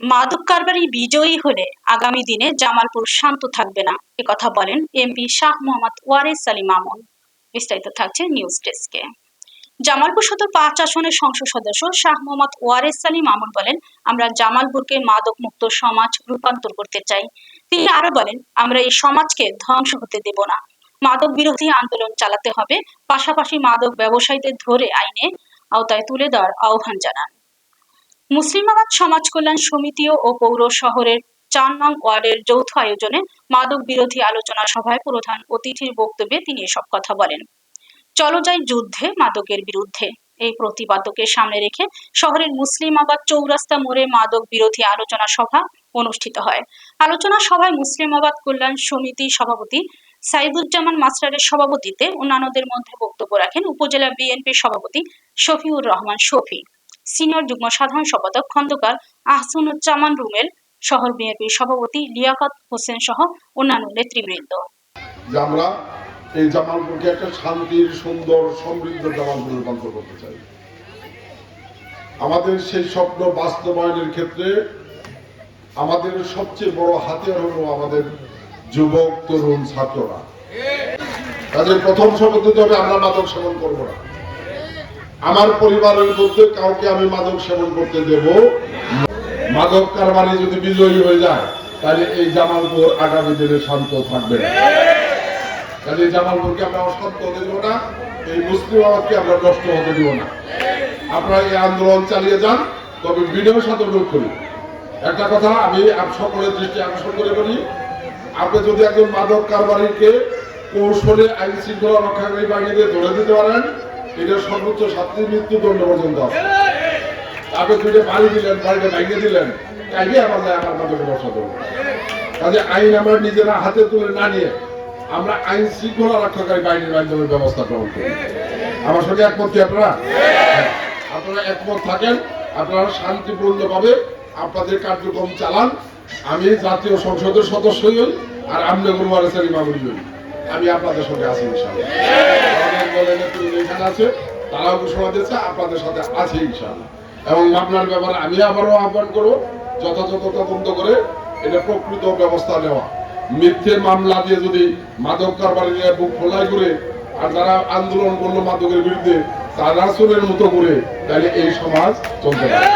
মাদক কারবারি বিজয়ী হলে আগামী দিনে জামালপুর শান্ত থাকবে না, একথা বলেন এমপি শাহ মোহাম্মদ ওয়ারেস আলী মামুন। বিস্তারিত থাকছে নিউজ ডেস্কে। জামালপুর সদর ৫ আসনের সংসদ সদস্য শাহ মোহাম্মদ ওয়ারেস আলী মামুন বলেন, আমরা জামালপুরকে মাদক মুক্ত সমাজ রূপান্তর করতে চাই। তিনি আরো বলেন, আমরা এই সমাজকে ধ্বংস হতে দেব না। মাদক বিরোধী আন্দোলন চালাতে হবে, পাশাপাশি মাদক ব্যবসায়ীদের ধরে আইনে আওতায় তুলে দেওয়ার আহ্বান জানান। মুসলিমাবাদ সমাজ কল্যাণ সমিতি ও পৌর শহরের ৪ নং ওয়ার্ডের যৌথ আয়োজনে মাদক বিরোধী আলোচনা সভায় প্রধান অতিথির বক্তব্যে তিনি এসব কথা বলেন। চলো যাই যুদ্ধে মাদকের বিরুদ্ধে, এই প্রতিপাদ্যকে সামনে রেখে শহরের মুসলিমাবাদ চৌরাস্তা মোড়ে মাদক বিরোধী আলোচনা সভা অনুষ্ঠিত হয়। আলোচনা সভায় মুসলিমাবাদ কল্যাণ সমিতি সভাপতি সাইদুজ্জামান মাস্টারের সভাপতিত্বে অন্যান্যদের মধ্যে বক্তব্য রাখেন উপজেলা বিএনপির সভাপতি শফিউর রহমান শফি, সিনিয়র যুগ্ম সাধারণ সম্পাদক খন্দকার আহসানুজ্জামান রুমেল, শহর বিএনপির সভাপতি লিয়াকত হোসেন সহ অন্যান্য নেতৃবৃন্দ। আমরা এই জামালপুরকে একটা শান্তির, সুন্দর, সমৃদ্ধ জামালপুর রূপান্তর করতে চাই। আমাদের সেই স্বপ্ন বাস্তবায়নের ক্ষেত্রে আমাদের সবচেয়ে বড় হাতিয়ার হলো আমাদের যুবক, তরুণ, ছাত্ররা। তাদের প্রথম শপথ দিতে হবে, আমরা মাদক সেবন করবো না। আমার পরিবারের মধ্যে কাউকে আমি মাদক সেবন করতে দেব। মাদক কারবারি যদি বিজয়ী হয়ে যায়, তাহলে এই জামালপুর আগামী দিনে শান্ত থাকবে না। তাহলে এই জামালপুরকে আমরা অশান্ত হতে দেব না, এই মুসলিমাবাদকে আমরা নষ্ট হতে দেব না। আপনারা এই আন্দোলন চালিয়ে যান, তবে বিনয়ের সাথে অনুরোধ করি, একটা কথা আমি সকলের দৃষ্টি আকর্ষণ করে বলি, আপনি যদি একজন মাদক কারবারিকে কৌশলে আইন শৃঙ্খলা রক্ষাকারী বাহিনীতে ধরে দিতে পারেন, এটা সর্বোচ্চ শাস্তি মৃত্যুদণ্ড পর্যন্ত আছে। আপনি দুইটা বাড়ি দিলেন, বাড়িটা ভেঙে দিলেন, কাইবে আমার মাদকের ব্যবসা করবো। কাজে আইন আমরা নিজেরা হাতে তুলে না নিয়ে আমরা আইন শৃঙ্খলা রক্ষাকারী বাহিনীর মাধ্যমে ব্যবস্থা গ্রহণ করি। আমার সঙ্গে একমত কি আপনারা? আপনারা একমত থাকেন, আপনারা শান্তিপূর্ণভাবে আপনাদের কার্যক্রম চালান। আমি জাতীয় সংসদের সদস্য হই, আর আমনে ওয়ারেস আলী মামুন হই, আমি আপনাদের সঙ্গে আছি ইনশাআল্লাহ। আমাদের দলের নেতৃত্ব এখানে আছে, তারাও ঘোষণা দিচ্ছে আপনাদের সাথে আছে ইনশাআল্লাহ। এবং মামলার ব্যাপারে আমি আবারও আহ্বান করবো, যথাযথ তদন্ত করে এটা প্রকৃত ব্যবস্থা নেওয়া। মিথ্যে মামলা দিয়ে যদি মাদক কারবারি নিয়ে বুক খোলাই করে আর যারা আন্দোলন করলো মাদকের বিরুদ্ধে তারা চোরের মতো করে, তাহলে এই সমাজ চলতে পারে।